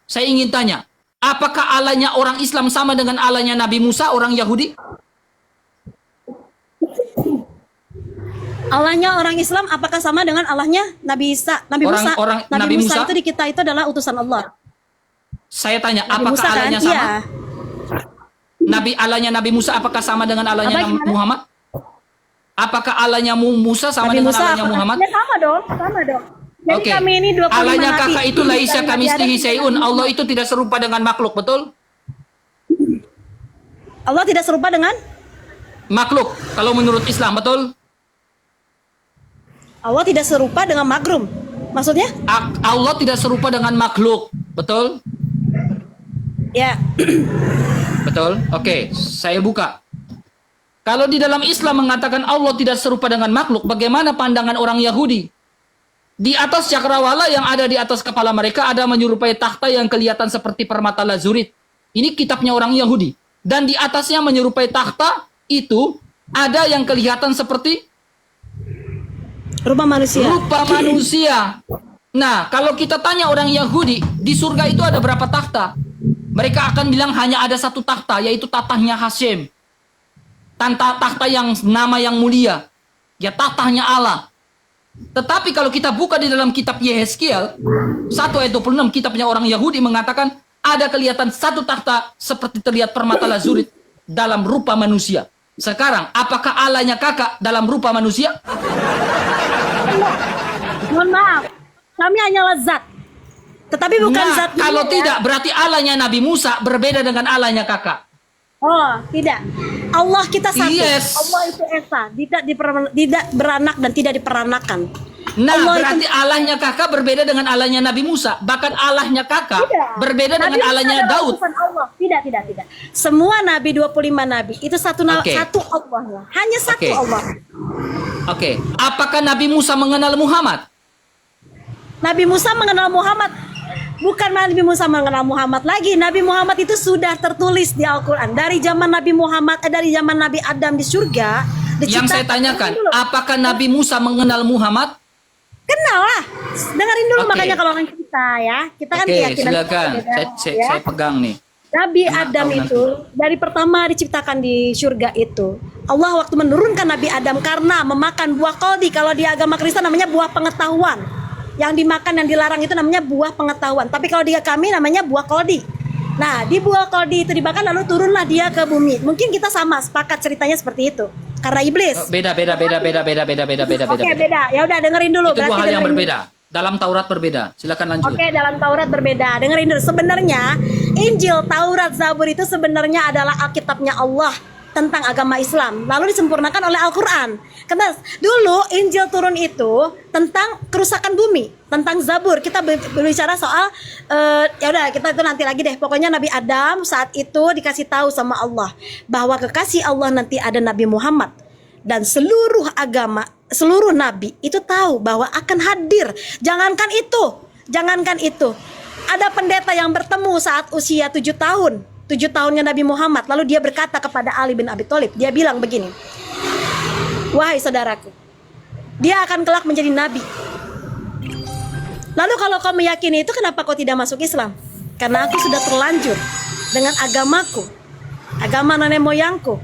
Saya ingin tanya, apakah Allahnya orang Islam sama dengan Allahnya Nabi Musa, orang Yahudi? Allahnya orang Islam apakah sama dengan Allahnya Nabi Isa, Nabi Musa? Nabi Musa itu di kita itu adalah utusan Allah. Saya tanya, Nabi apakah Musa, Allahnya kan? sama? Iya. Allahnya Nabi Musa apakah sama dengan Allahnya Gimana? Muhammad? Apakah Allahnya Musa sama Nabi dengan Musa Allahnya Muhammad? Ya, sama dong, sama dong. Jadi Oke. kami ini 25 Allahnya nabi. kakak itu laisa Dari kami Nabi Adam syai'un. Allah itu tidak serupa dengan makhluk, betul? Allah tidak serupa dengan Makhluk, kalau menurut Islam, betul? Allah tidak serupa dengan makrum. Maksudnya? Allah tidak serupa dengan makhluk, betul? Ya. Betul? Oke, saya buka. Kalau di dalam Islam mengatakan Allah tidak serupa dengan makhluk, bagaimana pandangan orang Yahudi? Di atas cakrawala yang ada di atas kepala mereka ada menyerupai takhta yang kelihatan seperti permata lazurit. Ini kitabnya orang Yahudi. Dan di atasnya menyerupai takhta itu ada yang kelihatan seperti Rupa manusia. rupa manusia. Nah, kalau kita tanya orang Yahudi, di surga itu ada berapa takhta? Mereka akan bilang hanya ada satu takhta, yaitu tahtanya Hashem. Takhta yang nama yang mulia. Ya, tahtanya Allah. Tetapi kalau kita buka di dalam kitab Yehezkiel 1 ayat 26, kitabnya orang Yahudi mengatakan ada kelihatan satu takhta seperti terlihat permata lazurit dalam rupa manusia. Sekarang, apakah Allahnya kakak dalam rupa manusia? Mohon maaf, kami hanyalah zat. Tetapi bukan Nah, zat dunia, kalau ya. tidak, berarti Allahnya Nabi Musa berbeda dengan Allahnya kakak. Oh, tidak. Allah kita satu. Yes. Allah itu esa, tidak beranak dan tidak diperanakan. Nah, Allah berarti Allahnya kakak berbeda dengan Allahnya Nabi Musa. Bahkan Allahnya kakak Tidak. berbeda dengan Nabi Musa Allahnya adalah Daud. utusan Allah. Tidak. Semua nabi 25 nabi itu satu Oke. satu Allah. Hanya satu Oke. Allah. Oke, apakah Nabi Musa mengenal Muhammad? Nabi Musa mengenal Muhammad. Bukan Nabi Musa mengenal Muhammad lagi. Nabi Muhammad itu sudah tertulis di Al-Qur'an dari zaman Nabi Muhammad, dari zaman Nabi Adam di surga. Yang saya tanyakan, apakah Nabi Musa mengenal Muhammad? Kenal lah. Dengerin dulu Oke. makanya kalau orang kita ya. Kita kan Oke, keyakinan kita silakan. beda, ya. Saya pegang nih. Nabi Nah, Adam tahu itu dari pertama diciptakan di surga itu, Allah waktu menurunkan Nabi Adam karena memakan buah koldi. Kalau di agama Kristen namanya buah pengetahuan. Yang dimakan yang dilarang itu namanya buah pengetahuan. Tapi kalau di kami namanya buah koldi. Nah, di buah koldi itu dimakan lalu turunlah dia ke bumi. Mungkin kita sama sepakat ceritanya seperti itu. Karena iblis. Beda. Oke, beda. Ya udah dengerin dulu. Itu dua Berarti hal yang dengerin berbeda. Dalam Taurat berbeda. Silakan lanjut. Oke, dalam Taurat berbeda. Dengerin dulu. Sebenarnya Injil, Taurat, Zabur itu sebenarnya adalah Alkitabnya Allah tentang agama Islam. Lalu disempurnakan oleh Al-Quran. Karena dulu Injil turun itu tentang kerusakan bumi, tentang Zabur. Kita berbicara soal ya udah kita itu nanti lagi deh. Pokoknya Nabi Adam saat itu dikasih tahu sama Allah bahwa kekasih Allah nanti ada Nabi Muhammad. Dan seluruh agama, seluruh nabi itu tahu bahwa akan hadir. Jangankan itu. Ada pendeta yang bertemu saat usia 7 tahun. 7 tahunnya Nabi Muhammad. Lalu dia berkata kepada Ali bin Abi Thalib. Dia bilang begini. Wahai saudaraku, dia akan kelak menjadi nabi. Lalu kalau kau meyakini itu, kenapa kau tidak masuk Islam? Karena aku sudah terlanjur dengan agamaku, agama nenek moyangku.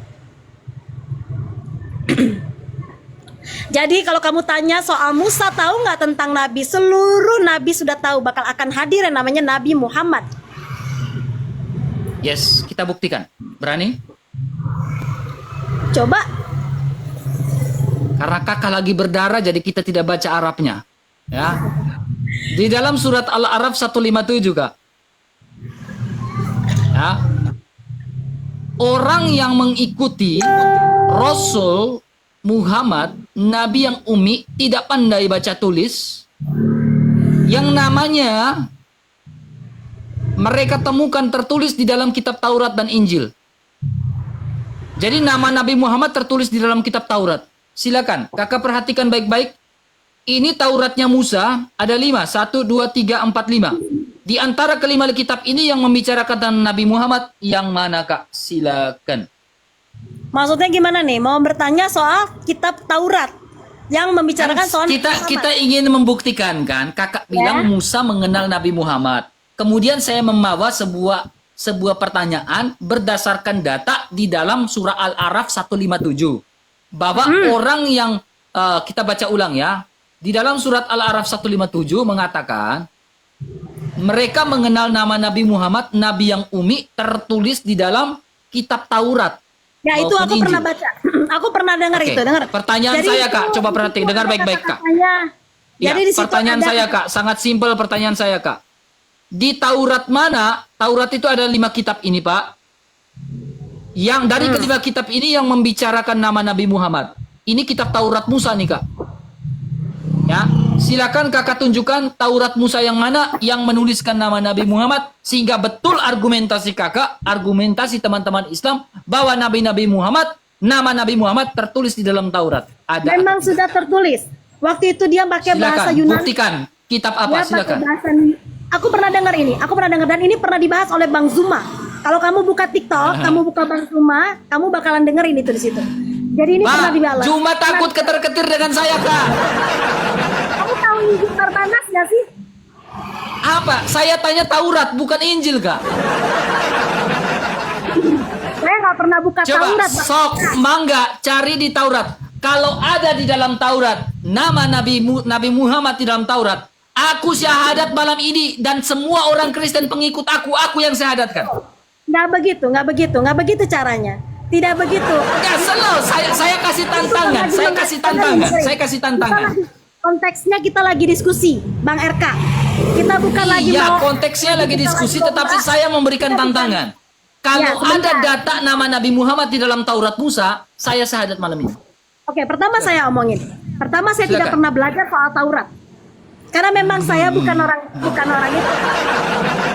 Jadi kalau kamu tanya soal Musa tahu nggak tentang Nabi, seluruh Nabi sudah tahu bakal akan hadir yang namanya Nabi Muhammad. Yes, kita buktikan. Berani? Coba. Karena kakak lagi berdarah, jadi kita tidak baca Arabnya. Ya. Di dalam surat Al-A'raf 157 juga. Ya. Orang yang mengikuti Rasul Muhammad, Nabi yang umi, tidak pandai baca tulis, yang namanya mereka temukan tertulis di dalam kitab Taurat dan Injil. Jadi nama Nabi Muhammad tertulis di dalam kitab Taurat. Silakan, kakak perhatikan baik-baik. Ini Tauratnya Musa, ada 5, 1, 2, 3, 4, 5. Di antara kelima kitab ini yang membicarakan tentang Nabi Muhammad, yang mana kak? Silakan. Maksudnya gimana nih? Mau bertanya soal kitab Taurat yang membicarakan soal kita ingin membuktikan kan, kakak bilang Musa mengenal Nabi Muhammad. Kemudian saya membawa sebuah pertanyaan berdasarkan data di dalam surah Al-A'raf 157. Bahwa orang yang kita baca ulang ya. Di dalam surat Al-A'raf 157 mengatakan mereka mengenal nama Nabi Muhammad, Nabi yang umi, tertulis di dalam kitab Taurat. Ya itu maupun aku Injil. pernah baca. Aku pernah dengar Oke. itu, dengar. Pertanyaan Jadi saya, itu- Kak, coba itu perhatikan, dengar ada baik-baik, Kak. kata-katanya. Ya, Jadi di situ pertanyaan ada- saya, Kak, sangat simpel pertanyaan saya, Kak. Di Taurat mana? Taurat itu ada 5 kitab ini, Pak. Yang dari kelima kitab ini yang membicarakan nama Nabi Muhammad. Ini kitab Taurat Musa nih, Kak. Ya, silakan Kakak tunjukkan Taurat Musa yang mana yang menuliskan nama Nabi Muhammad sehingga betul argumentasi Kakak, argumentasi teman-teman Islam bahwa Nabi Muhammad, nama Nabi Muhammad tertulis di dalam Taurat. Ada. Memang sudah tertulis. Waktu itu dia pakai bahasa Silakan Yunani. buktikan kitab Dia apa, pakai silakan. bahasa. Aku pernah dengar ini. Aku pernah dengar dan ini pernah dibahas oleh Bang Zuma. Kalau kamu buka TikTok, kamu buka Bang Zuma, kamu bakalan dengar ini tuh di situ. Jadi ini pernah Pak, dibahas. cuma takut keter-ketir dengan saya, Kak. Kamu tahu Injil Tartanas nggak sih? Apa? Saya tanya Taurat, bukan Injil, Kak. Saya nggak pernah buka Coba, Taurat. Bang. sok, mangga, cari di Taurat. Kalau ada di dalam Taurat, nama Nabi Muhammad di dalam Taurat, aku syahadat malam ini dan semua orang Kristen pengikut aku yang syahadatkan. Nggak begitu, nggak begitu, nggak begitu caranya. Tidak begitu. Ya, selalu saya kasih tantangan, saya kasih tantangan. Konteksnya kita lagi diskusi, Bang RK. Kita bukan lagi Iya, mau. konteksnya lagi diskusi, tetapi saya memberikan tantangan. Kalau Ya, sebentar. ada data nama Nabi Muhammad di dalam Taurat Musa, saya syahadat malam ini. Oke, pertama saya omongin. Pertama saya tidak Silakan. pernah belajar soal Taurat. Karena memang saya bukan orang itu.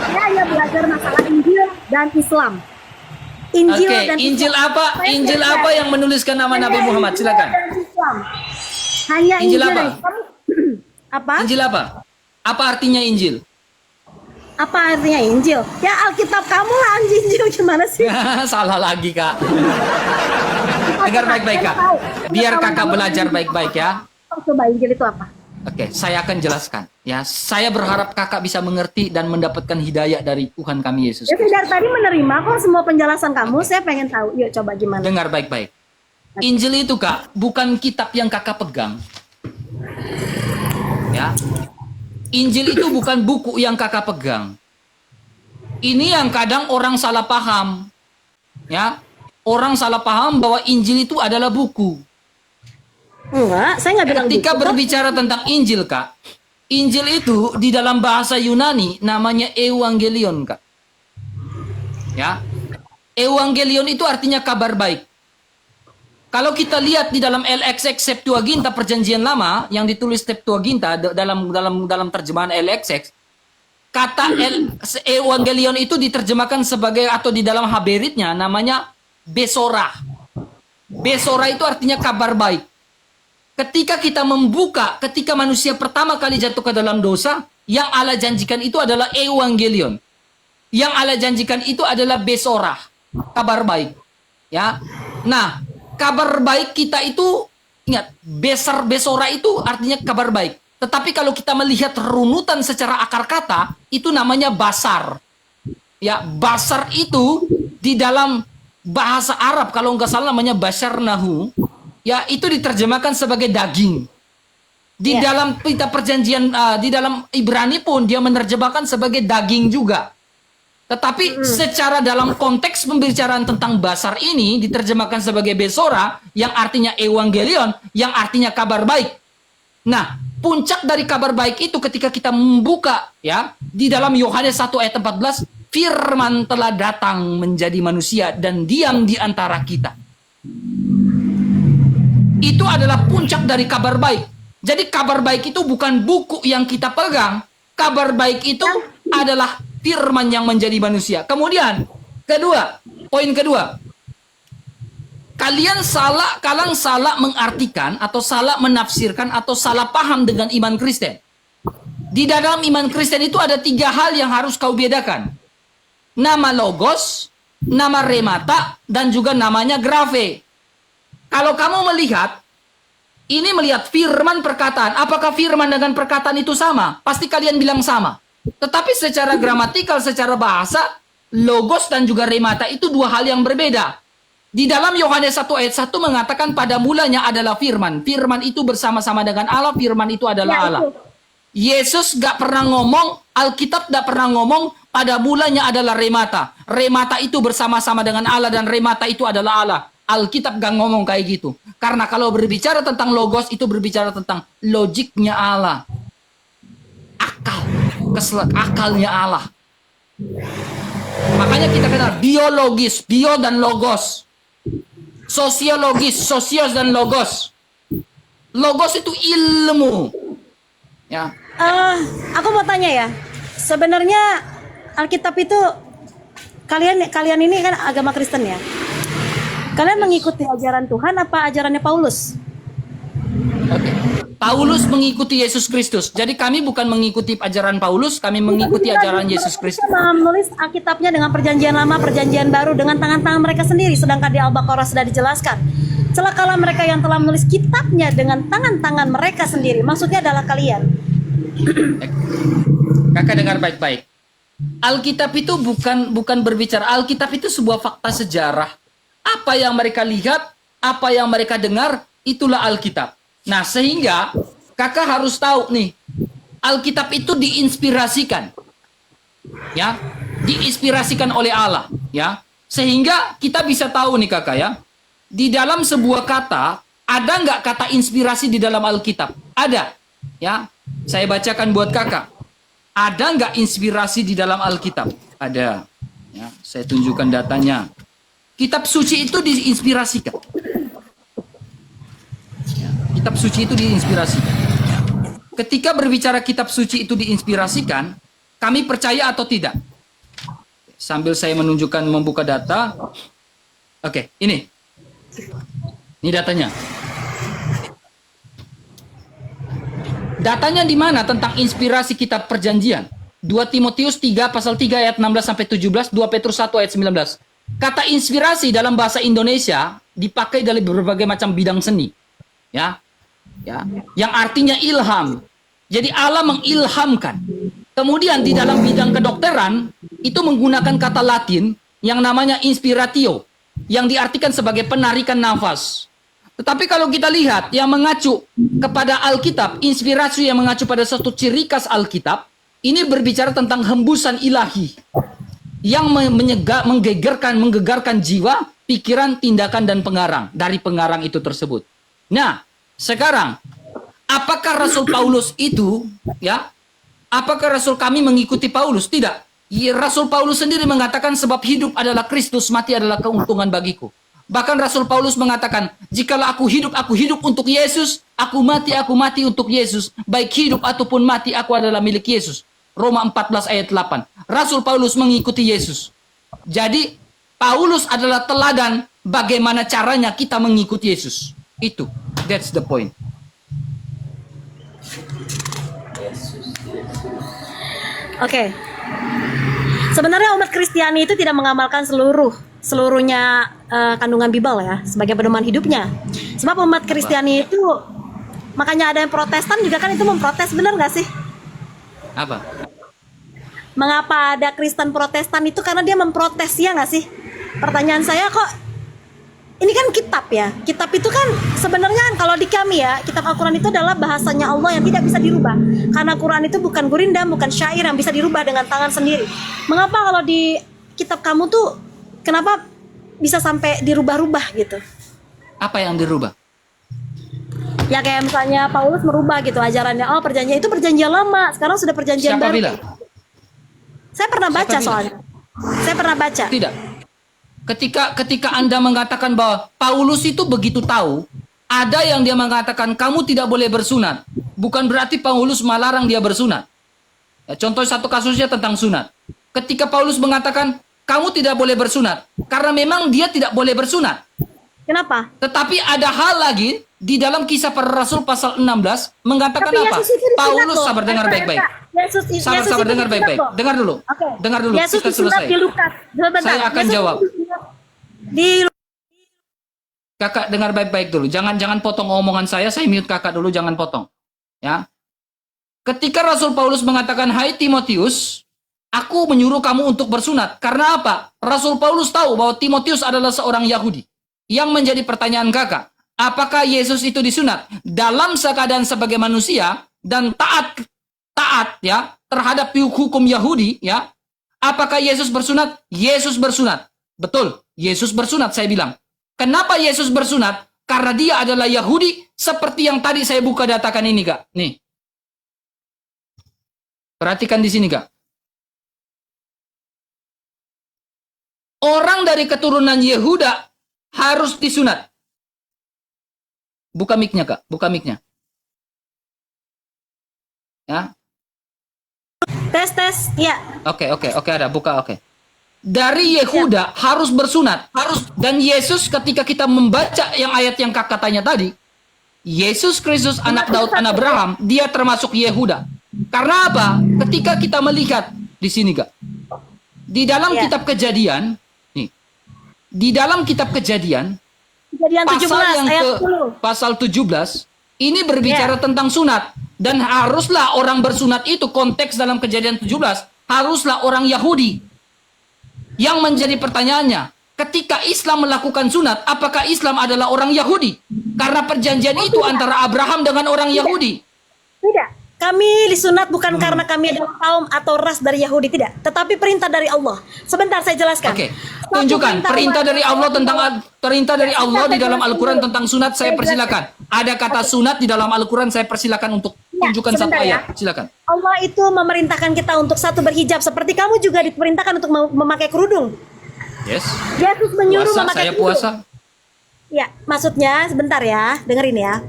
Saya hanya belajar masalah Injil dan Islam. Injil Oke, dan Injil Islam. apa? Saya Injil belajar. apa yang menuliskan nama Nabi Hanya Muhammad? Injil Silakan. dan Islam. Hanya Injil Injil apa? dan Islam. Apa? Injil apa? Apa artinya Injil? Apa artinya Injil? Ya Alkitab kamu lah Injil gimana sih? Salah lagi, Kak. Dengar baik-baik, Kak. Biar Kakak belajar baik-baik ya. Coba Injil itu apa? Oke, saya akan jelaskan. Ya, saya berharap Kakak bisa mengerti dan mendapatkan hidayah dari Tuhan kami Yesus. Ya dari tadi menerima kok semua penjelasan kamu. Saya pengen tahu. Yuk coba gimana? Dengar baik-baik. Injil itu, Kak, bukan kitab yang Kakak pegang. Ya. Injil itu bukan buku yang Kakak pegang. Ini yang kadang orang salah paham. Ya. Orang salah paham bahwa Injil itu adalah buku. Enggak, saya nggak bilang Ketika gitu. berbicara tentang Injil, Kak, Injil itu di dalam bahasa Yunani namanya Evangelion, Kak. Ya. Evangelion itu artinya kabar baik. Kalau kita lihat di dalam LXX Septuaginta Perjanjian Lama yang ditulis Septuaginta dalam terjemahan LXX, kata Evangelion itu diterjemahkan sebagai atau di dalam Haberitnya namanya Besora. Besora itu artinya kabar baik. Ketika kita membuka, ketika manusia pertama kali jatuh ke dalam dosa, yang Allah janjikan itu adalah Evangelion. Yang Allah janjikan itu adalah Besora, kabar baik. Ya. Nah, kabar baik kita itu, ingat, Besora itu artinya kabar baik. Tetapi kalau kita melihat runutan secara akar kata, itu namanya basar. Ya, basar itu di dalam bahasa Arab, kalau nggak salah namanya basharnahu, ya itu diterjemahkan sebagai daging. Di Ya. dalam kitab perjanjian, di dalam Ibrani pun dia menerjemahkan sebagai daging juga. Tetapi secara dalam konteks pembicaraan tentang basar ini diterjemahkan sebagai besora, yang artinya evangelion, yang artinya kabar baik. Nah, puncak dari kabar baik itu ketika kita membuka ya di dalam Yohanes 1 ayat 14, firman telah datang menjadi manusia dan diam di antara kita. Itu adalah puncak dari kabar baik. Jadi kabar baik itu bukan buku yang kita pegang. Kabar baik itu adalah firman yang menjadi manusia. Kemudian, poin kedua. Kalian salah mengartikan atau salah menafsirkan atau salah paham dengan iman Kristen. Di dalam iman Kristen itu ada 3 hal yang harus kau bedakan. Nama logos, nama remata, dan juga namanya grave. Kalau kamu melihat firman perkataan. Apakah firman dengan perkataan itu sama? Pasti kalian bilang sama. Tetapi secara gramatikal, secara bahasa, logos dan juga remata itu dua hal yang berbeda. Di dalam Yohanes 1 ayat 1 mengatakan pada mulanya adalah firman. Firman itu bersama-sama dengan Allah, firman itu adalah Ya, Allah. itu. Yesus gak pernah ngomong, Alkitab gak pernah ngomong pada mulanya adalah remata. Remata itu bersama-sama dengan Allah dan remata itu adalah Allah. Alkitab gak ngomong kayak gitu. Karena kalau berbicara tentang logos itu berbicara tentang logiknya Allah. Akal, akalnya Allah. Makanya kita kenal biologis, bio dan logos. Sosiologis, sosios dan logos. Logos itu ilmu. Ya. Aku mau tanya ya, sebenarnya Alkitab itu kalian ini kan agama Kristen ya. Kalian mengikuti ajaran Tuhan apa ajarannya Paulus? Oke. Paulus mengikuti Yesus Kristus. Jadi kami bukan mengikuti ajaran Paulus, kami mengikuti ajaran Yesus Kristus. Mereka menulis Alkitabnya dengan perjanjian lama, perjanjian baru dengan tangan-tangan mereka sendiri, sedangkan di Al-Baqarah sudah dijelaskan. Celakalah mereka yang telah menulis kitabnya dengan tangan-tangan mereka sendiri. Maksudnya adalah kalian. Kakak dengar baik-baik. Alkitab itu bukan berbicara. Alkitab itu sebuah fakta sejarah. Apa yang mereka lihat, apa yang mereka dengar, itulah Alkitab. Nah, sehingga kakak harus tahu nih, Alkitab itu diinspirasikan. Ya, diinspirasikan oleh Allah, ya. Sehingga kita bisa tahu nih kakak ya, di dalam sebuah kata, ada nggak kata inspirasi di dalam Alkitab? Ada, ya. Saya bacakan buat kakak. Ada nggak inspirasi di dalam Alkitab? Ada. Ya, saya tunjukkan datanya. Kitab suci itu diinspirasikan. Ya, kitab suci itu diinspirasikan. Ketika berbicara kitab suci itu diinspirasikan, kami percaya atau tidak? Sambil saya menunjukkan membuka data. Oke, ini. Ini datanya. Datanya di mana tentang inspirasi kitab perjanjian? 2 Timotius 3 pasal 3 ayat 16 sampai 17, 2 Petrus 1 ayat 19. Kata inspirasi dalam bahasa Indonesia dipakai dalam berbagai macam bidang seni. Ya. Ya, yang artinya ilham. Jadi Allah mengilhamkan. Kemudian di dalam bidang kedokteran itu menggunakan kata Latin yang namanya inspiratio, yang diartikan sebagai penarikan nafas. Tetapi kalau kita lihat yang mengacu kepada Alkitab, inspirasi yang mengacu pada suatu ciri khas Alkitab, ini berbicara tentang hembusan ilahi yang menggegarkan jiwa, pikiran, tindakan, dan pengarang dari pengarang itu tersebut. Nah, sekarang apakah Rasul Paulus itu, ya, apakah Rasul kami mengikuti Paulus? Tidak. Rasul Paulus sendiri mengatakan sebab hidup adalah Kristus, mati adalah keuntungan bagiku. Bahkan Rasul Paulus mengatakan, jikalau aku hidup untuk Yesus, aku mati untuk Yesus. Baik hidup ataupun mati, aku adalah milik Yesus. Roma 14 ayat 8. Rasul Paulus mengikuti Yesus. Jadi, Paulus adalah teladan bagaimana caranya kita mengikuti Yesus. Itu. That's the point. Oke. Sebenarnya umat Kristiani itu tidak mengamalkan seluruhnya kandungan Bible ya sebagai pedoman hidupnya. Sebab umat Kristiani itu makanya ada yang Protestan juga kan itu memprotes, benar nggak sih? Apa? Mengapa ada Kristen Protestan itu karena dia memprotes, ya nggak sih? Pertanyaan saya kok ini kan kitab ya. Kitab itu kan sebenarnya kan kalau di kami ya, kitab Al-Quran itu adalah bahasanya Allah yang tidak bisa dirubah. Karena Quran itu bukan gurindam, bukan syair yang bisa dirubah dengan tangan sendiri. Mengapa kalau di kitab kamu tuh kenapa bisa sampai dirubah-rubah gitu? Apa yang dirubah? Ya kayak misalnya Paulus merubah gitu ajarannya. Oh, perjanjian itu perjanjian lama, sekarang sudah perjanjian Siapa baru. bilang? Saya pernah baca Siapa bilang? soalnya. Saya pernah baca. Tidak. Ketika Anda mengatakan bahwa Paulus itu begitu tahu, ada yang dia mengatakan kamu tidak boleh bersunat. Bukan berarti Paulus melarang dia bersunat. Ya, contoh satu kasusnya tentang sunat. Ketika Paulus mengatakan kamu tidak boleh bersunat, karena memang dia tidak boleh bersunat. Kenapa? Tetapi ada hal lagi di dalam Kisah Para Rasul pasal 16 mengatakan Tapi apa? Yesus itu disunat Paulus loh. sabar dengar baik-baik. Sabar Yesus dengar itu baik-baik. disunat loh. Dengar dulu. Oke. Dengar dulu. Yesus Kita disunat selesai. di Lukas. Sebentar. Saya akan Yesus jawab. disunat di Kakak dengar baik-baik dulu. Jangan potong omongan saya mute kakak dulu, jangan potong. Ya. Ketika Rasul Paulus mengatakan, "Hai Timotius, aku menyuruh kamu untuk bersunat." Karena apa? Rasul Paulus tahu bahwa Timotius adalah seorang Yahudi. Yang menjadi pertanyaan kakak, apakah Yesus itu disunat dalam keadaan sebagai manusia dan taat ya terhadap hukum Yahudi ya? Apakah Yesus bersunat? Yesus bersunat. Betul, Yesus bersunat saya bilang. Kenapa Yesus bersunat? Karena dia adalah Yahudi seperti yang tadi saya buka datakan ini, Kak. Nih. Perhatikan di sini, Kak. Orang dari keturunan Yehuda harus disunat. Buka mic-nya, Kak. Buka mic-nya. Ya. Tes, ya. Oke, ada. Buka, oke. Dari Yehuda harus bersunat. Dan Yesus ketika kita membaca yang ayat yang kakak tanya tadi, Yesus Kristus anak Daud, anak Abraham, dia termasuk Yehuda. Karena apa? Ketika kita melihat di sini, Kak. Di dalam kitab Kejadian, nih. Di dalam kitab Kejadian, pasal 17, ini berbicara tentang sunat. Dan haruslah orang bersunat itu, konteks dalam Kejadian 17, haruslah orang Yahudi. Yang menjadi pertanyaannya, ketika Islam melakukan sunat, apakah Islam adalah orang Yahudi? Karena perjanjian itu antara Abraham dengan orang Yahudi. Tidak. Kami disunat bukan karena kami adalah kaum atau ras dari Yahudi, tidak. Tetapi perintah dari Allah. Sebentar saya jelaskan. Oke, tunjukkan perintah dari Allah di dalam Al-Quran tentang sunat, saya persilakan. Ada kata sunat di dalam Al-Quran, saya persilakan untuk tunjukkan satu ayat. Silakan. Allah itu memerintahkan kita untuk satu berhijab, seperti kamu juga diperintahkan untuk memakai kerudung. Yes. Yesus menyuruh memakai kerudung. Saya puasa. Ya, maksudnya sebentar ya, dengerin ya.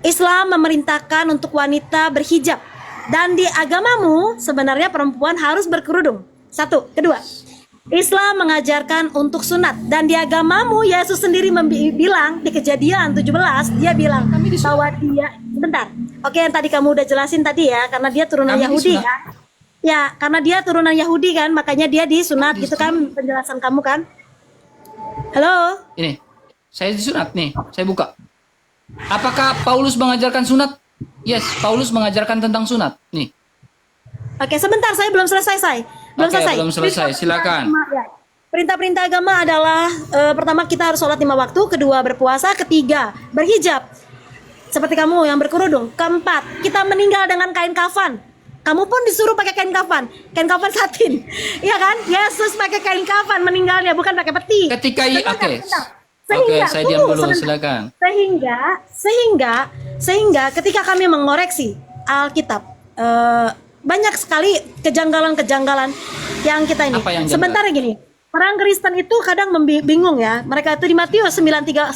Islam memerintahkan untuk wanita berhijab. Dan di agamamu sebenarnya perempuan harus berkerudung. Satu. Kedua, Islam mengajarkan untuk sunat. Dan di agamamu Yesus sendiri bilang di Kejadian 17, dia bilang bahwa dia, sebentar. Oke, yang tadi kamu udah jelasin tadi ya, karena dia turunan Yahudi kan. Ya, karena dia turunan Yahudi kan, makanya dia disunat gitu kan penjelasan kamu kan. Halo? Ini, saya disunat nih, saya buka. Apakah Paulus mengajarkan sunat? Yes, Paulus mengajarkan tentang sunat. Nih. Oke, sebentar, saya belum selesai, Belum selesai. Silakan. Perintah-perintah agama adalah pertama kita harus sholat 5 waktu, kedua berpuasa, ketiga berhijab. Seperti kamu yang berkerudung. Keempat, kita meninggal dengan kain kafan. Kamu pun disuruh pakai kain kafan satin. Iya kan? Yesus pakai kain kafan meninggalnya, bukan pakai peti. Ketika saya diam dulu, silakan. Sehingga ketika kami mengoreksi Alkitab, banyak sekali kejanggalan-kejanggalan yang kita ini. Sebentar gini, orang Kristen itu kadang bingung ya. Mereka itu di Matius 9-13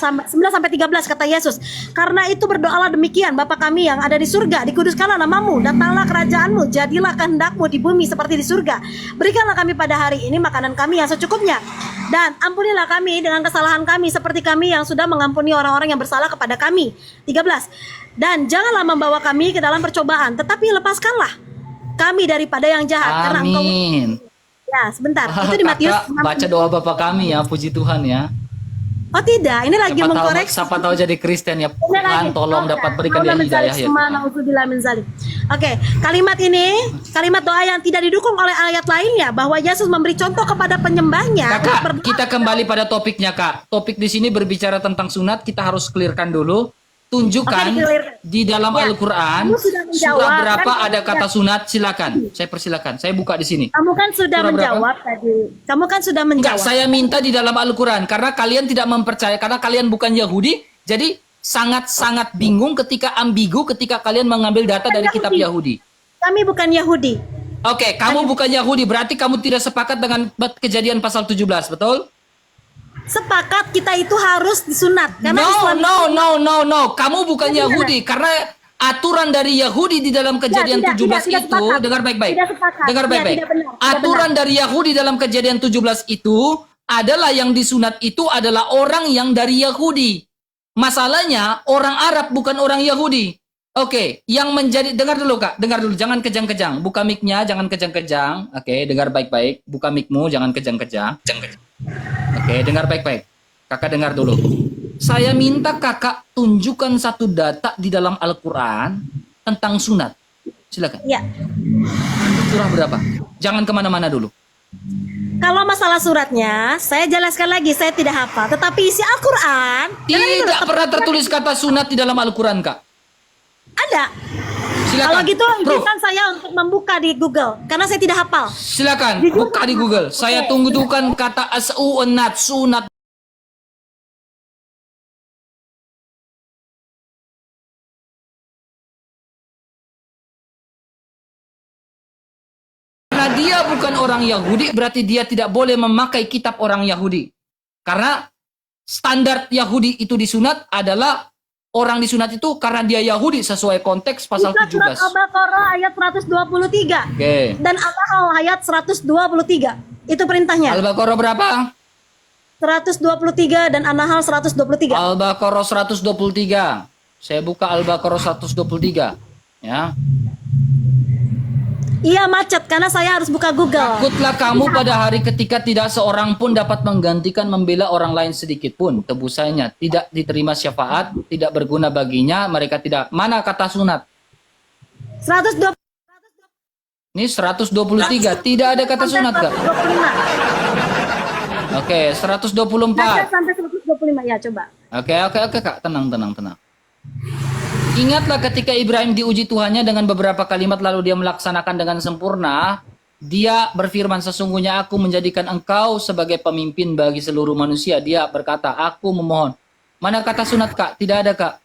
kata Yesus, karena itu berdoalah demikian, Bapa kami yang ada di surga, dikuduskanlah namamu, datanglah kerajaanmu, jadilah kehendakmu di bumi seperti di surga. Berikanlah kami pada hari ini makanan kami yang secukupnya, dan ampunilah kami dengan kesalahan kami seperti kami yang sudah mengampuni orang-orang yang bersalah kepada kami. 13. Dan janganlah membawa kami ke dalam percobaan, tetapi lepaskanlah kami daripada yang jahat. Karena Engkau. Ya, sebentar. Itu di Matius. Baca doa Bapa kami ya, puji Tuhan ya. Oh tidak, ini lagi mengkoreksi. Siapa tahu jadi Kristen ya. Tuhan tolong dapat berikan dia hidayah ya. Oke, kalimat doa yang tidak didukung oleh ayat lainnya, bahwa Yesus memberi contoh kepada penyembahnya. Kak, kita kembali pada topiknya, Kak. Topik di sini berbicara tentang sunat, kita harus clearkan dulu. Tunjukkan di dalam Al-Quran surah berapa kan, ada kata sunat. Silakan, saya persilakan. Saya buka di sini. Kamu kan sudah menjawab tadi. Enggak, saya minta di dalam Al-Quran karena kalian tidak mempercaya, karena kalian bukan Yahudi. Jadi sangat-sangat bingung ketika ambigu ketika kalian mengambil data dari kitab Yahudi. Kami bukan Yahudi. Oke, kamu bukan Yahudi, berarti kamu tidak sepakat dengan Kejadian pasal 17, betul? Sepakat kita itu harus disunat karena no. Kamu bukan Yahudi karena aturan dari Yahudi di dalam Kejadian 17 itu, dengar baik-baik. Dengar baik-baik. Aturan dari Yahudi dalam Kejadian 17 itu adalah yang disunat itu adalah orang yang dari Yahudi. Masalahnya orang Arab bukan orang Yahudi. Oke, yang menjadi, dengar dulu Kak, dengar dulu, jangan kejang-kejang. Buka mic-nya, jangan kejang-kejang. Oke, dengar baik-baik. Buka mic-mu, jangan kejang-kejang. Oke, dengar baik-baik. Kakak dengar dulu. Saya minta kakak tunjukkan satu data di dalam Al-Quran tentang sunat. Silakan. Ya. Surah berapa? Jangan kemana-mana dulu. Kalau masalah suratnya, saya jelaskan lagi, saya tidak hafal. Tetapi isi Al-Quran Tidak pernah tertulis kata sunat di dalam Al-Quran, Kak. ada. Silakan. Kalau gitu Bro, izinkan saya untuk membuka di Google karena saya tidak hafal. silakan Jujur, buka di Google. Saya Oke. tunggu-tunggukan kata sunat, sunat. Karena dia bukan orang Yahudi, berarti dia tidak boleh memakai kitab orang Yahudi. Karena standar Yahudi itu disunat adalah orang disunat itu karena dia Yahudi sesuai konteks pasal Buka surat 17. Al-Baqarah ayat 123 Oke. dan Al-Nahl ayat 123. Itu perintahnya. Al-Baqarah berapa? 123 dan An-Nahl 123. Al-Baqarah 123. Saya buka Al-Baqarah 123. Ya. Iya macet karena saya harus buka Google. Takutlah kamu pada hari ketika tidak seorang pun dapat menggantikan membela orang lain sedikit pun. Tebusannya tidak diterima syafaat, tidak berguna baginya, mereka tidak. Mana kata sunat? 120 Ini 123, tidak ada kata sunat, Kak. 125. Oke, Baca 124. sampai 125 ya coba. Oke, Kak. Tenang. Ingatlah ketika Ibrahim diuji Tuhannya dengan beberapa kalimat lalu dia melaksanakan dengan sempurna. Dia berfirman, sesungguhnya aku menjadikan engkau sebagai pemimpin bagi seluruh manusia. Dia berkata, aku memohon. Mana kata sunat, Kak? Tidak ada, Kak.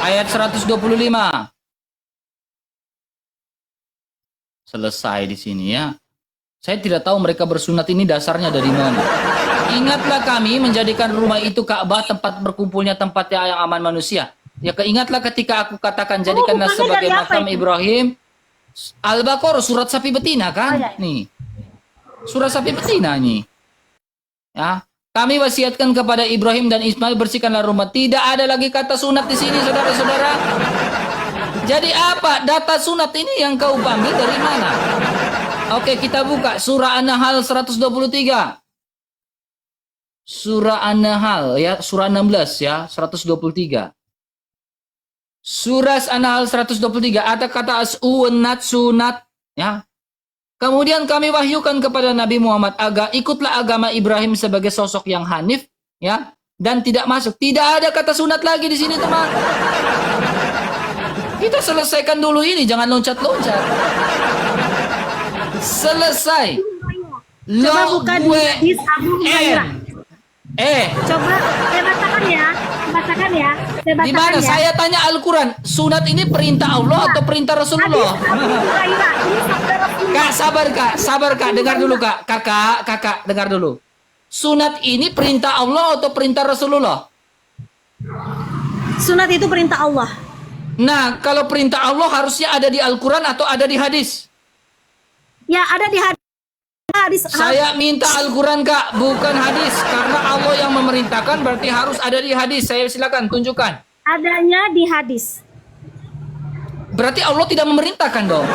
Ayat 125. Selesai di sini ya. Saya tidak tahu mereka bersunat ini dasarnya dari mana. Ingatlah kami menjadikan rumah itu Ka'bah tempat berkumpulnya tempatnya yang aman manusia. Ya keingatlah ketika aku katakan jadikanlah bukannya sebagai dari apa makam itu? Ibrahim. Al-Baqarah surat sapi betina kan? Oh, ya. Nih. Surat sapi betina nih. Ya. Kami wasiatkan kepada Ibrahim dan Ismail bersihkanlah rumah. Tidak ada lagi kata sunat di sini saudara-saudara. Jadi apa? Data sunat ini yang kau ambil dari mana? Oke, kita buka surah An-Nahl 123. Surah An-Nahl ya, surah 16 ya, 123. Surah An-Nahl 123 ada kata sunat sunat ya. Kemudian kami wahyukan kepada Nabi Muhammad ikutlah agama Ibrahim sebagai sosok yang hanif ya dan tidak masuk. Tidak ada kata sunat lagi di sini, teman. Kita selesaikan dulu ini, jangan loncat-loncat. Selesai. Coba buka di hadis Abu Hurairah. Coba saya bacakan ya. Di mana? Saya tanya Al-Quran. Sunat ini perintah Allah atau perintah Rasulullah? Hadis Abu Hurairah. Ini sabda Rasulullah. Kak, sabar kak. Dengar dulu kak. Kakak, dengar dulu. Sunat ini perintah Allah atau perintah Rasulullah? Sunat itu perintah Allah. Nah, kalau perintah Allah harusnya ada di Al-Quran atau ada di hadis? Ya, ada di hadis. Saya minta Al-Quran kak, bukan hadis. Karena Allah yang memerintahkan berarti harus ada di hadis. Saya silakan tunjukkan. Adanya di hadis. Berarti Allah tidak memerintahkan dong.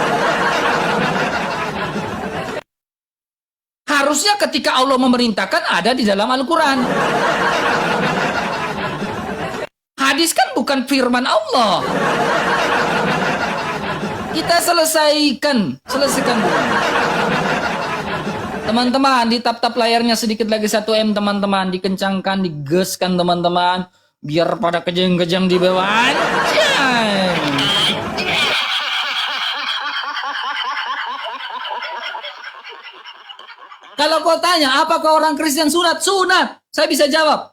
Harusnya ketika Allah memerintahkan ada di dalam Al-Quran. Hadis kan bukan firman Allah. Kita selesaikan dulu. Teman-teman, di tap-tap layarnya sedikit lagi 1M teman-teman, dikencangkan, digeskan teman-teman, biar pada kejang-kejang di bawah. Anjay. Kalau kau tanya, apakah orang Kristen sunat? Sunat. Saya bisa jawab.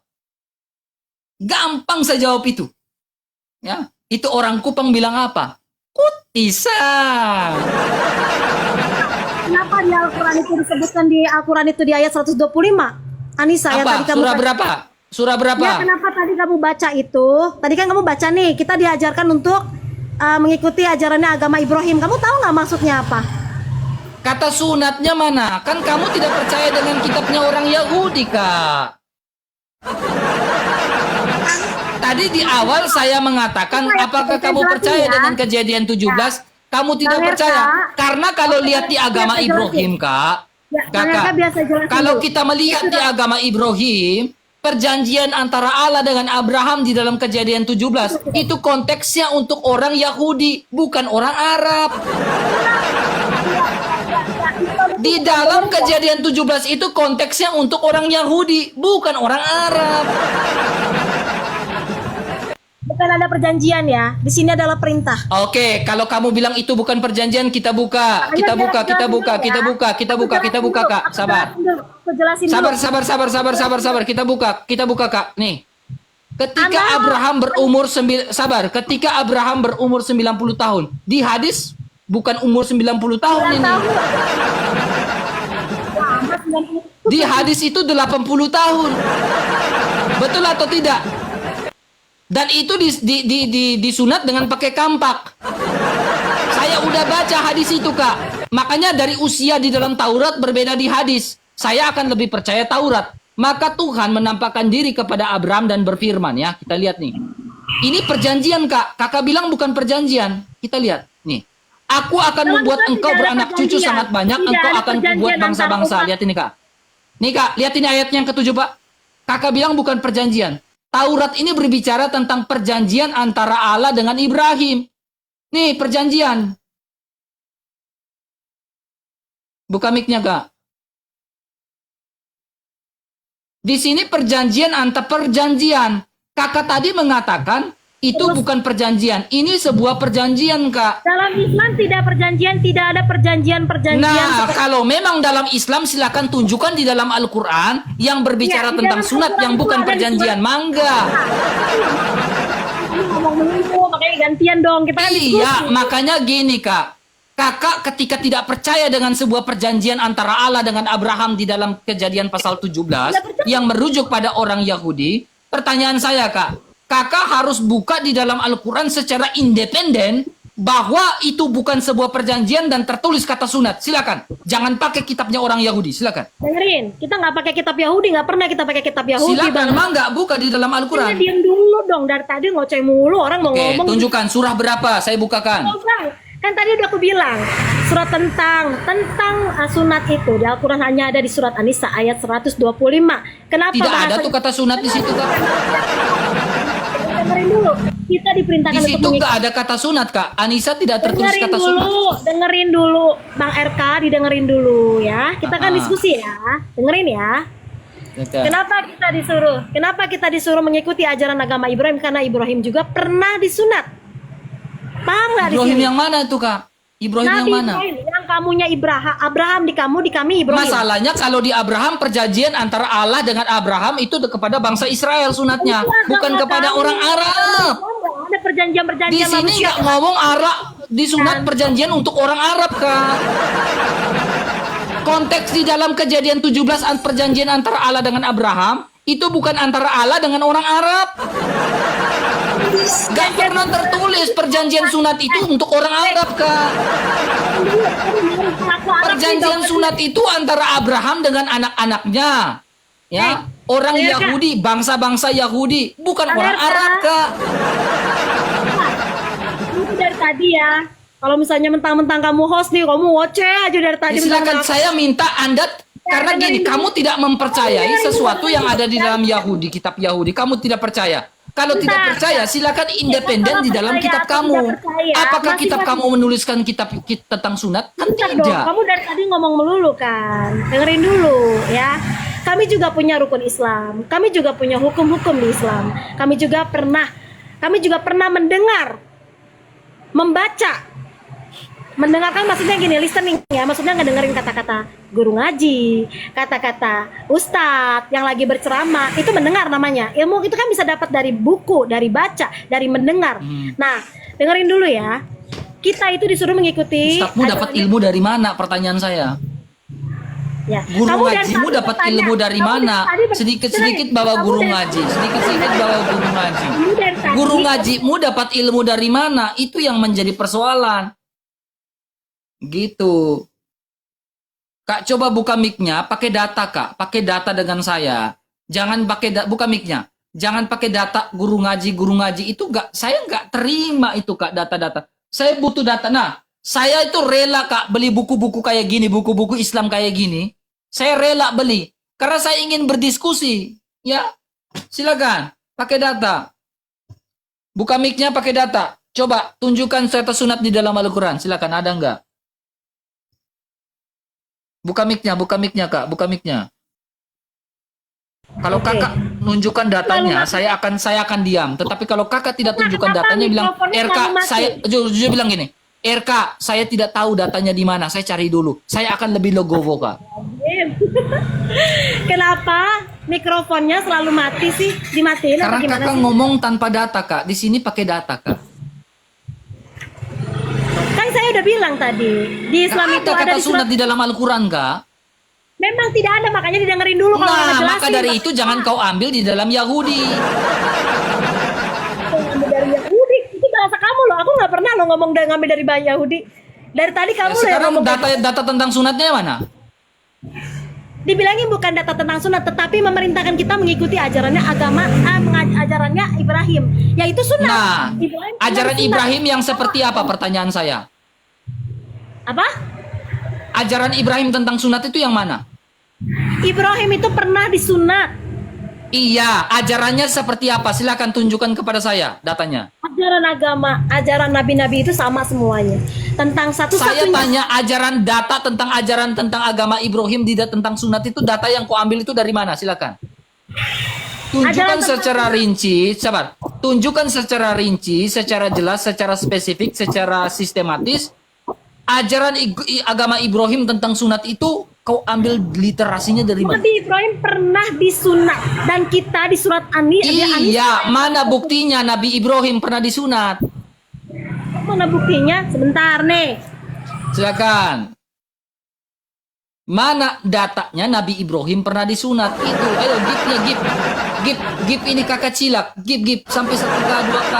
Gampang saya jawab itu. Ya, itu orang Kupang bilang apa? Kutisan. Kenapa di Al-Quran itu disebutkan di Al-Quran itu di ayat 125? Anissa yang Apa? tadi kamu Surah berapa? Surah berapa? Ya, kenapa tadi kamu baca itu? Tadi kan kamu baca nih, kita diajarkan untuk mengikuti ajarannya agama Ibrahim. Kamu tahu nggak maksudnya apa? Kata sunatnya mana? Kan kamu tidak percaya dengan kitabnya orang Yahudi, Kak. Tadi di awal saya mengatakan, apakah kamu percaya dengan kejadian 17? Kamu tidak percaya. Karena kalau lihat di agama Ibrahim, Kak. Ya, Kakak, biasa jelasin kalau dulu. kita melihat di agama Ibrahim, perjanjian antara Allah dengan Abraham di dalam Kejadian 17 itu konteksnya untuk orang Yahudi, bukan orang Arab. Di dalam Kejadian 17 itu konteksnya untuk orang Yahudi, bukan orang Arab. Bukan ada perjanjian ya. Di sini adalah perintah. Oke, kalau kamu bilang itu bukan perjanjian, kita buka, kita buka, kita buka, kita buka, kita buka, kita buka, Kak. Sabar. Aku jelasin dulu. Sabar. Kita buka, Kak. Nih. Ketika Abraham berumur ketika Abraham berumur 90 tahun, di hadis bukan umur 90 tahun ini. Di hadis itu 80 tahun. Betul atau tidak? Dan itu disunat dengan pakai kampak. Saya udah baca hadis itu, Kak. Makanya dari usia di dalam Taurat berbeda di hadis. Saya akan lebih percaya Taurat. Maka Tuhan menampakkan diri kepada Abraham dan berfirman, ya. Kita lihat nih. Ini perjanjian, Kak. Kakak bilang bukan perjanjian. Kita lihat. Nih. Aku akan membuat engkau beranak cucu sangat banyak. Engkau akan membuat bangsa-bangsa. Lihat ini, Kak. Nih, Kak. Lihat ini ayatnya yang ke-7, Pak. Kakak bilang bukan perjanjian. Taurat ini berbicara tentang perjanjian antara Allah dengan Ibrahim. Nih, perjanjian. Buka mic-nya, Kak. Di sini perjanjian antar perjanjian. Kakak tadi mengatakan itu bukan perjanjian. Ini sebuah perjanjian, Kak. Dalam Islam tidak perjanjian, tidak ada perjanjian-perjanjian. Nah, kalau memang dalam Islam silakan tunjukkan di dalam Al-Quran yang berbicara tentang sunat yang bukan perjanjian. Mangga. Ngomong dulu, makanya gantian dong. Kita kan diskusi. Iya, makanya gini, Kak. Kakak ketika tidak percaya dengan sebuah perjanjian antara Allah dengan Abraham di dalam Kejadian pasal 17 yang merujuk pada orang Yahudi, pertanyaan saya, Kak. Kakak harus buka di dalam Al-Quran secara independen bahwa itu bukan sebuah perjanjian dan tertulis kata sunat. Silakan. Jangan pakai kitabnya orang Yahudi. Silakan. Dengerin, kita nggak pakai kitab Yahudi, nggak pernah kita pakai kitab Yahudi. Silakan, Bang, nggak buka di dalam Al-Quran. Diam dulu dong, dari tadi ngoceh mulu, orang mau Oke, ngomong. tunjukkan surah berapa, saya bukakan. Oh, Bang, kan tadi udah aku bilang, surat tentang sunat itu di Al-Quran hanya ada di surat An-Nisa ayat 125. Kenapa Tidak ada bahasa- tuh kata sunat di situ, Kak. Dengerin dulu, kita Di diperintahkan situ untuk nggak ada kata sunat, Kak. Anissa tidak tertulis kata sunat. dengerin dulu, Bang RK didengerin dulu ya. Kita kan diskusi ya, dengerin ya. Kenapa kita disuruh mengikuti ajaran agama Ibrahim? Karena Ibrahim juga pernah disunat. Paham nggak di Ibrahim sini? yang mana tuh, Kak? Ibrahim Nabi yang mana? Ibrahim, yang kamunya Abraham di kamu, di kami Ibrahim. Masalahnya kalau di Abraham perjanjian antara Allah dengan Abraham itu kepada bangsa Israel sunatnya, bukan kepada orang Arab. Ada perjanjian-perjanjian Di sini manusia. nggak ngomong Arab, disunat perjanjian untuk orang Arab, Kak. Konteks di dalam Kejadian 17 perjanjian antara Allah dengan Abraham itu bukan antara Allah dengan orang Arab. Gak pernah tertulis perjanjian sunat itu untuk orang Arab, Kak. Perjanjian sunat itu antara Abraham dengan anak-anaknya. Ya, orang Yahudi, bangsa-bangsa Yahudi, bukan orang Arab, Kak. Itu dari tadi ya. Kalau misalnya mentang-mentang kamu host nih, kamu ngoceh aja dari tadi. Silakan, saya minta Anda, karena gini, kamu tidak mempercayai sesuatu yang ada di dalam Yahudi, kitab Yahudi. Kamu tidak percaya. Kalau tidak percaya, silakan independen di dalam kitab kamu. Apakah kitab kamu menuliskan kitab tentang sunat? Kan Bentar dong, tidak. kamu dari tadi ngomong melulu kan. Dengerin dulu ya. Kami juga punya rukun Islam. Kami juga punya hukum-hukum di Islam. Kami juga pernah mendengar, membaca. Mendengarkan maksudnya gini, listening ya. Maksudnya ngedengerin kata-kata guru ngaji, kata-kata ustadz yang lagi berceramah. Itu mendengar namanya. Ilmu itu kan bisa dapat dari buku, dari baca, dari mendengar. Nah, dengerin dulu ya. Kita itu disuruh mengikuti. Ustadzmu dapat ilmu dari mana? Pertanyaan saya. Ya. Guru Kamu dari ngajimu tadi dapat bertanya. ilmu dari Kamu mana? dari tadi Sedikit-sedikit dengerin. bawa Kamu guru dari- ngaji. Sedikit-sedikit bawa guru ngaji. Kamu dari tadi- Guru ngajimu dapat ilmu dari mana? Itu yang menjadi persoalan. Gitu. Kak, coba buka mic-nya, pakai data, Kak. Pakai data dengan saya. Jangan pakai buka mic-nya. Jangan pakai data guru ngaji itu saya nggak terima itu, Kak, data-data. Saya butuh data. Nah, saya itu rela, Kak, beli buku-buku kayak gini, buku-buku Islam kayak gini. Saya rela beli karena saya ingin berdiskusi, ya. Silakan, pakai data. Buka mic-nya pakai data. Coba tunjukkan status sunat di dalam Al-Quran. Silakan, ada nggak? Buka mic-nya, Kak. Buka mic-nya. Kalau Oke. Kakak nunjukkan datanya, saya akan diam. Tetapi kalau Kakak tidak tunjukkan kenapa datanya, bilang, mikrofonnya RK, selalu mati?" saya jujur bilang gini, RK, saya tidak tahu datanya di mana. Saya cari dulu. Saya akan lebih legowo, Kak. Kenapa mikrofonnya selalu mati sih? Dimatiin apa Karena gimana Kakak sih? ngomong tanpa data, Kak. Di sini pakai data, Kak. Kan saya udah bilang tadi, di Islam Nggak itu ada ada kata di surat. sunat di dalam Al-Quran, Kak. Memang tidak ada, makanya didengerin dulu kalau nggak Nah, ngejelasin. maka dari itu jangan kau ambil di dalam Yahudi. Ngambil dari Yahudi. Itu bahasa kamu loh. Aku nggak pernah lo ngomong ngambil dari bahasa Yahudi. Dari tadi Ya, kamu loh yang sekarang ngomong. data tentang sunatnya mana? Dibilangin bukan data tentang sunat, tetapi memerintahkan kita mengikuti ajarannya ajarannya Ibrahim, yaitu sunat. Nah, Ibrahim ajaran sunat. Ibrahim yang seperti apa, pertanyaan saya? Apa? Ajaran Ibrahim tentang sunat itu yang mana? Ibrahim itu pernah disunat. Iya, ajarannya seperti apa? Silakan tunjukkan kepada saya datanya. Ajaran agama, ajaran nabi-nabi itu sama semuanya. Tentang Saya satu-satunya. tanya ajaran tentang agama Ibrahim tidak tentang sunat itu, data yang kau ambil itu dari mana? Silakan. Tunjukkan Ajaran tentang secara rinci, sabar. Tunjukkan secara rinci, secara jelas, secara spesifik, secara sistematis ajaran agama Ibrahim tentang sunat itu kau ambil literasinya dari mana? Nabi Ibrahim pernah disunat dan kita di surat Iya, mana buktinya Nabi Ibrahim pernah disunat? Mana buktinya? Sebentar nih. Silakan. Mana datanya Nabi Ibrahim pernah disunat? Itu, ayo gipnya gip ini kakak cilak, gip sampai 1K 2K.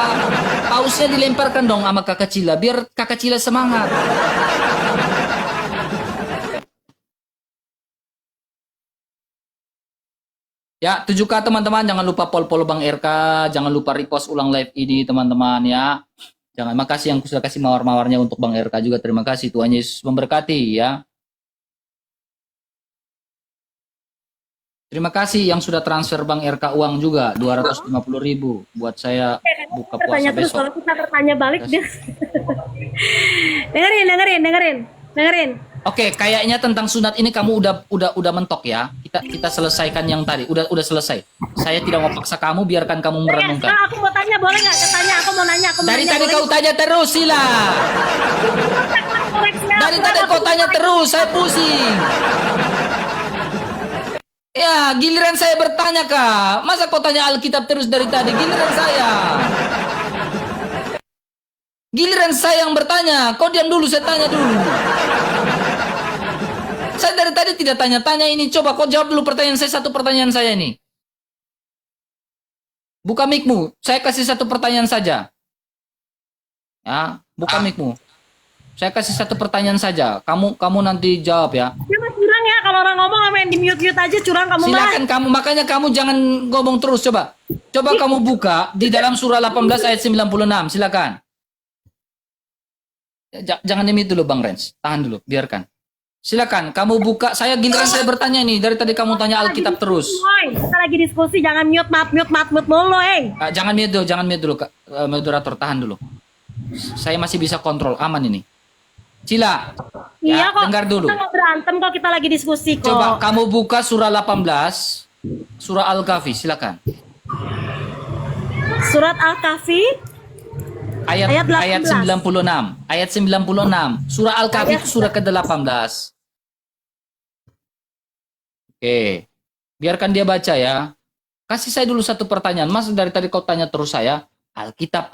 Pausnya dilemparkan dong sama kakak cila, biar kakak cila semangat. Ya, 7K teman-teman, jangan lupa follow Bang RK, jangan lupa repost ulang live ini teman-teman ya. Jangan, makasih yang sudah kasih mawar-mawarnya untuk Bang RK juga, terima kasih. Tuhan Yesus memberkati ya. Terima kasih yang sudah transfer Bang RK uang juga 250.000 buat saya buka puasa Bertanya terus, besok. kalau kita bertanya balik dia. dengerin. Oke, kayaknya tentang sunat ini kamu udah mentok ya. Kita selesaikan yang tadi. Udah selesai. Saya tidak mau paksa kamu, biarkan kamu merenungkan. Nah, aku mau tanya, boleh nggak? Aku mau nanya. Dari tadi kau tanya terus, Sila. Dari tadi kau tanya terus, saya pusing. Ya, giliran saya bertanya, Kak. Masa kau tanya Alkitab terus dari tadi? Giliran saya yang bertanya. Kau diam dulu, saya tanya dulu. Saya dari tadi tidak tanya-tanya ini. Coba kau jawab dulu pertanyaan saya, satu pertanyaan saya ini. Buka mic-mu. Saya kasih satu pertanyaan saja. Ya, buka mic-mu. Saya kasih satu pertanyaan saja. Kamu nanti jawab ya. Dia mah curang ya, kalau orang ngomong sama yang di mute aja curang kamu mah. Silakan kamu, makanya kamu jangan ngomong terus, coba. Coba kamu buka di dalam surah 18 ayat 96, silakan. Jangan di-mute dulu Bang Renz. Tahan dulu, biarkan. Silakan, kamu buka. Giliran saya bertanya nih, dari tadi kamu tanya Alkitab terus. Kita lagi diskusi, jangan mute mulu, Jangan mute dulu, Kak. Moderator, tahan dulu. Saya masih bisa kontrol, aman ini. Cila, Iya ya, kok. dengar dulu. Kita nggak berantem kok, kita lagi diskusi kok. Coba kamu buka surah 18, surah Al-Kahfi, silakan. Surat Al-Kahfi Ayat Ayat 96. Ayat 96. Surah Al-Kahfi itu surah ke-18. Oke. Biarkan dia baca ya. Kasih saya dulu satu pertanyaan. Mas, dari tadi kau tanya terus saya. Alkitab.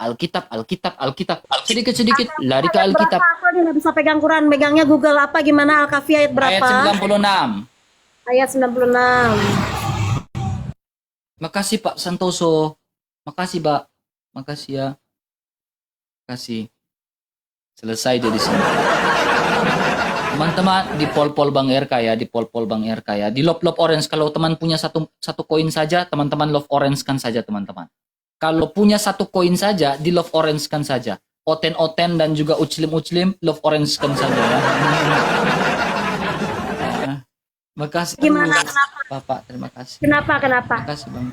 Sedikit-sedikit lari ke Alkitab. Berapa? Aku nggak bisa pegang Quran, megangnya Google apa gimana? Al-Kahfi ayat berapa? Ayat 96. Ayat 96. Makasih Pak Santoso. Makasih Pak. Makasih ya. Makasih. Selesai dia di sini. Teman-teman di pol-pol Bang RK ya, di pol-pol Bang RK ya. Di love orange, kalau teman punya satu koin saja, teman-teman love orange kan saja teman-teman. Kalau punya satu koin saja, di love orange kan saja. Oten-oten dan juga uclim-uclim, love orange kan saja ya. Makasih. Gimana? Kenapa? Bapak, terima kasih. Kenapa? Terima kasih Bang.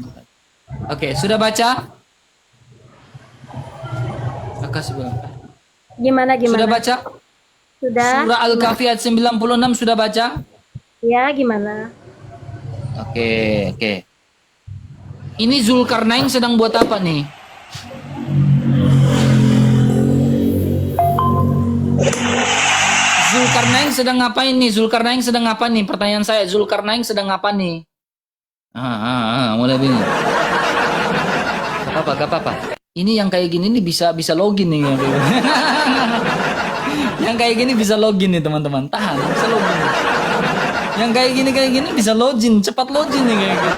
Oke, sudah baca? Makasih Bang. Gimana Sudah gimana? baca? Sudah. Surah Al-Kahfi ayat 96 sudah baca? Ya, gimana? Oke, oke. Ini Zulkarnain sedang buat apa nih? Zulkarnain sedang ngapain nih? Zulkarnain sedang apa nih? Pertanyaan saya, Zulkarnain sedang apa nih? Mulai bingung. Gak apa-apa. Ini yang kayak gini nih bisa login nih. Yang kayak gini bisa login nih teman-teman. Tahan, bisa login. Yang kayak gini bisa login, cepat login nih kayak gini.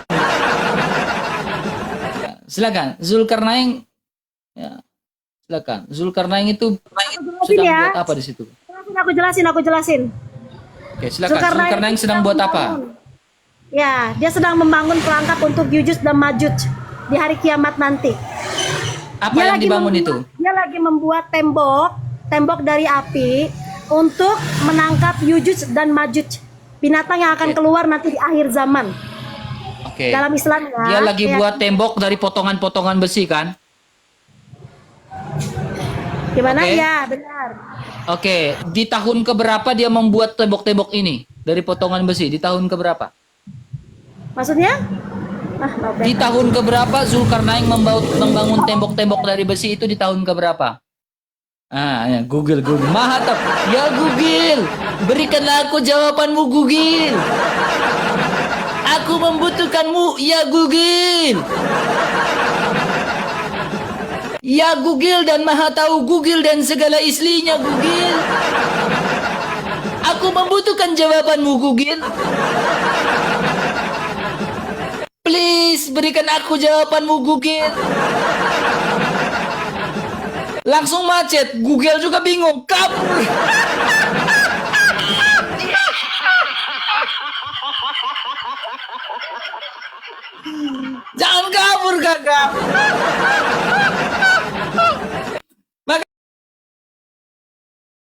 Ya, silakan, Zulkarnain. Ya, silakan. Zulkarnain itu sedang ya. buat apa di situ? Aku jelasin. Oke, silakan. Zulkarnain sedang buat apa? Ya, dia sedang membangun perangkap untuk Yujud dan Majuj di hari kiamat nanti. Apa yang dibangun itu? Dia lagi membuat tembok dari api untuk menangkap Yujud dan Majuj, binatang yang akan keluar nanti di akhir zaman. Oke. Dalam Islam ya. Dia lagi buat tembok dari potongan-potongan besi kan? Gimana? Oke. Ya, benar. Oke, di tahun keberapa dia membuat tembok-tembok ini dari potongan besi? Di tahun keberapa? Maksudnya? Di tahun keberapa Zulkarnain membangun tembok-tembok dari besi itu di tahun keberapa? Ya, Google. Mahatap. Ya Google, berikanlah aku jawabanmu Google. Aku membutuhkanmu, ya Google. Ya Google dan Maha tahu Google dan segala islinya Google. Aku membutuhkan jawabanmu Google. Please berikan aku jawabanmu Google. Langsung macet. Google juga bingung. Kabur. Jangan kabur kakak.